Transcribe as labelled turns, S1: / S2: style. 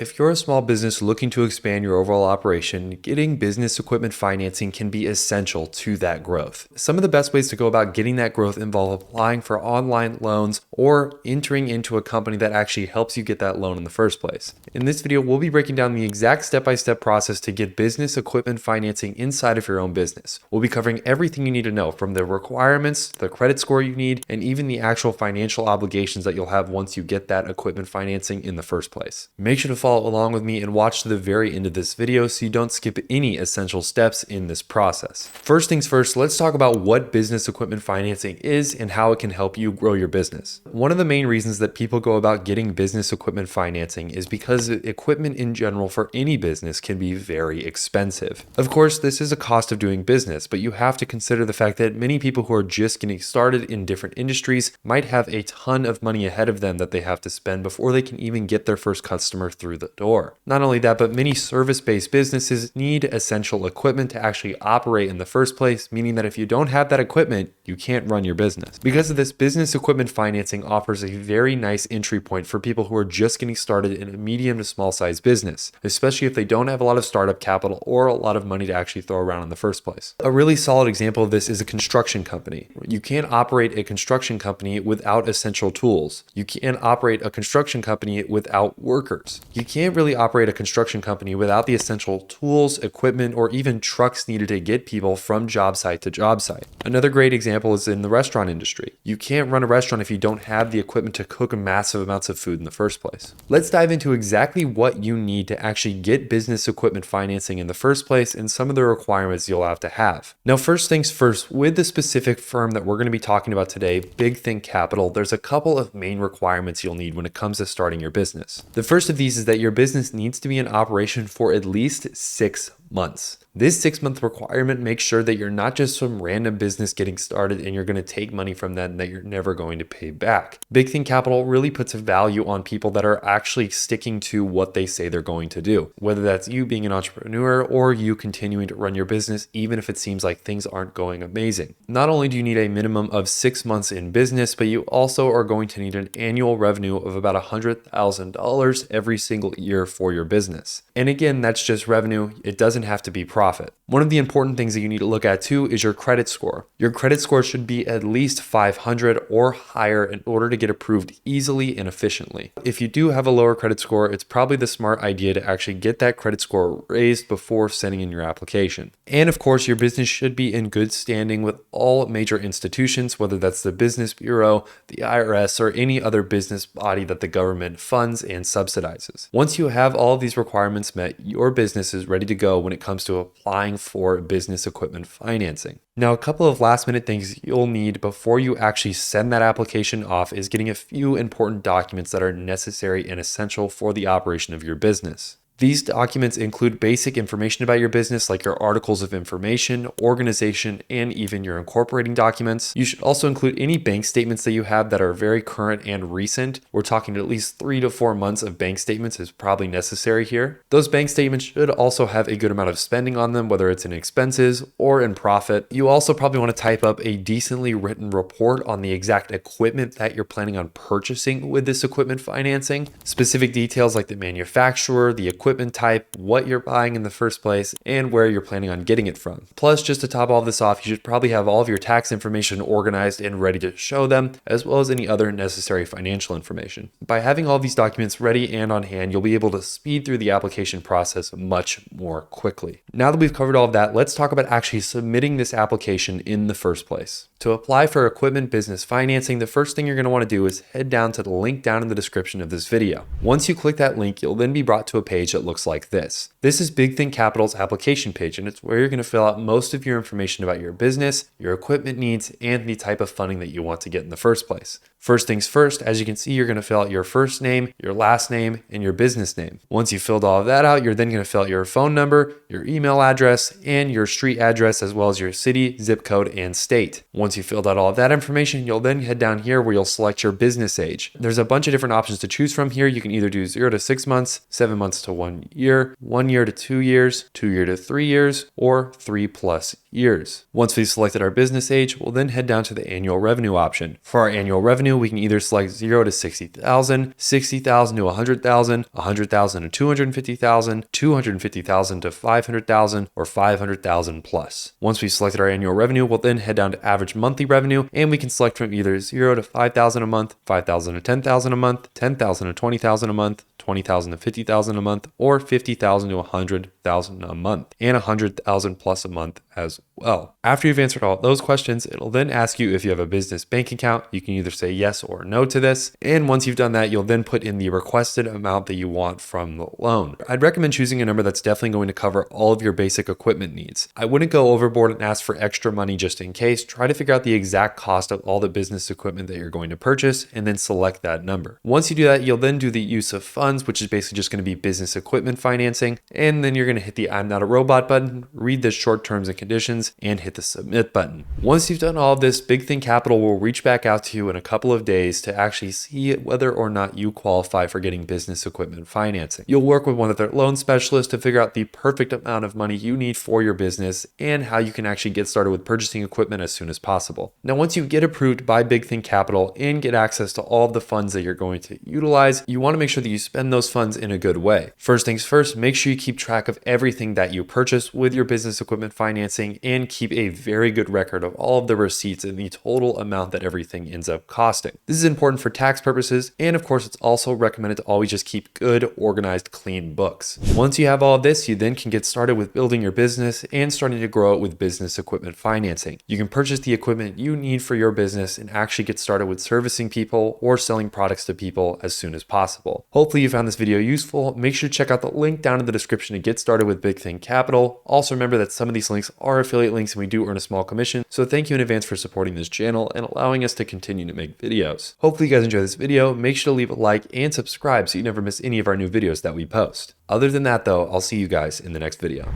S1: If you're a small business looking to expand your overall operation, getting business equipment financing can be essential to that growth. Some of the best ways to go about getting that growth involve applying for online loans or entering into a company that actually helps you get that loan in the first place. In this video, we'll be breaking down the exact step-by-step process to get business equipment financing inside of your own business. We'll be covering everything you need to know, from the requirements, the credit score you need, and even the actual financial obligations that you'll have once you get that equipment financing in the first place. Make sure to follow along with me and watch to the very end of this video so you don't skip any essential steps in this process. First things first, let's talk about what business equipment financing is and how it can help you grow your business. One of the main reasons that people go about getting business equipment financing is because equipment in general for any business can be very expensive. Of course, this is a cost of doing business, but you have to consider the fact that many people who are just getting started in different industries might have a ton of money ahead of them that they have to spend before they can even get their first customer through the door. Not only that, but many service-based businesses need essential equipment to actually operate in the first place, meaning that if you don't have that equipment, you can't run your business. Because of this, business equipment financing offers a very nice entry point for people who are just getting started in a medium to small size business, especially if they don't have a lot of startup capital or a lot of money to actually throw around in the first place. A really solid example of this is a construction company. You can't operate a construction company without essential tools. You can't operate a construction company without workers. You can't really operate a construction company without the essential tools, equipment, or even trucks needed to get people from job site to job site. Another great example is in the restaurant industry. You can't run a restaurant if you don't have the equipment to cook massive amounts of food in the first place. Let's dive into exactly what you need to actually get business equipment financing in the first place and some of the requirements you'll have to have. Now, first things first, with the specific firm that we're going to be talking about today, Big Think Capital, there's a couple of main requirements you'll need when it comes to starting your business. The first of these is that your business needs to be in operation for at least 6 months. This 6-month requirement makes sure that you're not just some random business getting started and you're going to take money from that and that you're never going to pay back. Big Think Capital really puts a value on people that are actually sticking to what they say they're going to do, whether that's you being an entrepreneur or you continuing to run your business even if it seems like things aren't going amazing. Not only do you need a minimum of 6 months in business, but you also are going to need an annual revenue of about $100,000 every single year for your business. And again, that's just revenue. It doesn't have to be profit. One of the important things that you need to look at too is your credit score. Your credit score should be at least 500 or higher in order to get approved easily and efficiently. If you do have a lower credit score, it's probably the smart idea to actually get that credit score raised before sending in your application. And of course, your business should be in good standing with all major institutions, whether that's the Business Bureau, the IRS, or any other business body that the government funds and subsidizes. Once you have all of these requirements met, your business is ready to go when it comes to applying for business equipment financing. Now, a couple of last minute things you'll need before you actually send that application off is getting a few important documents that are necessary and essential for the operation of your business. These documents include basic information about your business like your articles of information, organization, and even your incorporating documents. You should also include any bank statements that you have that are very current and recent. We're talking at least 3 to 4 months of bank statements is probably necessary here. Those bank statements should also have a good amount of spending on them, whether it's in expenses or in profit. You also probably want to type up a decently written report on the exact equipment that you're planning on purchasing with this equipment financing. Specific details like the manufacturer, the equipment type, what you're buying in the first place, and where you're planning on getting it from. Plus, just to top all this off, you should probably have all of your tax information organized and ready to show them, as well as any other necessary financial information. By having all these documents ready and on hand, you'll be able to speed through the application process much more quickly. Now that we've covered all of that, let's talk about actually submitting this application in the first place. To apply for equipment business financing, the first thing you're going to want to do is head down to the link down in the description of this video. Once you click that link, you'll then be brought to a page that looks like this. This is Big Think Capital's application page, and it's where you're going to fill out most of your information about your business, your equipment needs, and the type of funding that you want to get in the first place. First things first, as you can see, you're going to fill out your first name, your last name, and your business name. Once you've filled all of that out, you're then going to fill out your phone number, your email address, and your street address, as well as your city, zip code, and state. Once you've filled out all of that information, you'll then head down here where you'll select your business age. There's a bunch of different options to choose from here. You can either do 0 to 6 months, 7 months to 1 year, 1 year to 2 years, 2 year to 3 years, or 3+ years. Once we've selected our business age, we'll then head down to the annual revenue option. For our annual revenue, we can either select 0 to 60,000, 60,000 to 100,000, 100,000 to 250,000, 250,000 to 500,000, or 500,000 plus. Once we've selected our annual revenue, we'll then head down to average monthly revenue, and we can select from either 0 to 5,000 a month, 5,000 to 10,000 a month, 10,000 to 20,000 a month, 20,000 to 50,000 a month, or 50,000 to 100,000 a month, and 100,000 plus a month as well. After you've answered all those questions, it'll then ask you if you have a business bank account. You can either say yes or no to this. And once you've done that, you'll then put in the requested amount that you want from the loan. I'd recommend choosing a number that's definitely going to cover all of your basic equipment needs. I wouldn't go overboard and ask for extra money just in case. Try to figure out the exact cost of all the business equipment that you're going to purchase and then select that number. Once you do that, you'll then do the use of funds, which is basically just going to be business equipment financing. And then you're going to hit the I'm not a robot button, read the short terms and conditions, and hit the submit button. Once you've done all of this, Big Thing Capital will reach back out to you in a couple of days to actually see whether or not you qualify for getting business equipment financing. You'll work with one of their loan specialists to figure out the perfect amount of money you need for your business and how you can actually get started with purchasing equipment as soon as possible. Now, once you get approved by Big Thing Capital and get access to all of the funds that you're going to utilize, you want to make sure that you spend those funds in a good way. First things first, make sure you keep track of everything that you purchase with your business equipment financing and keep a very good record of all of the receipts and the total amount that everything ends up costing. This is important for tax purposes, and of course, it's also recommended to always just keep good, organized, clean books. Once you have all of this, you then can get started with building your business and starting to grow it with business equipment financing. You can purchase the equipment you need for your business and actually get started with servicing people or selling products to people as soon as possible. Hopefully you found this video useful. Make sure to check out the link down in the description to get started with Big Thing Capital. Also remember that some of these links are affiliate links and we do earn a small commission. So thank you in advance for supporting this channel and allowing us to continue to make videos. Hopefully you guys enjoyed this video. Make sure to leave a like and subscribe so you never miss any of our new videos that we post. Other than that though, I'll see you guys in the next video.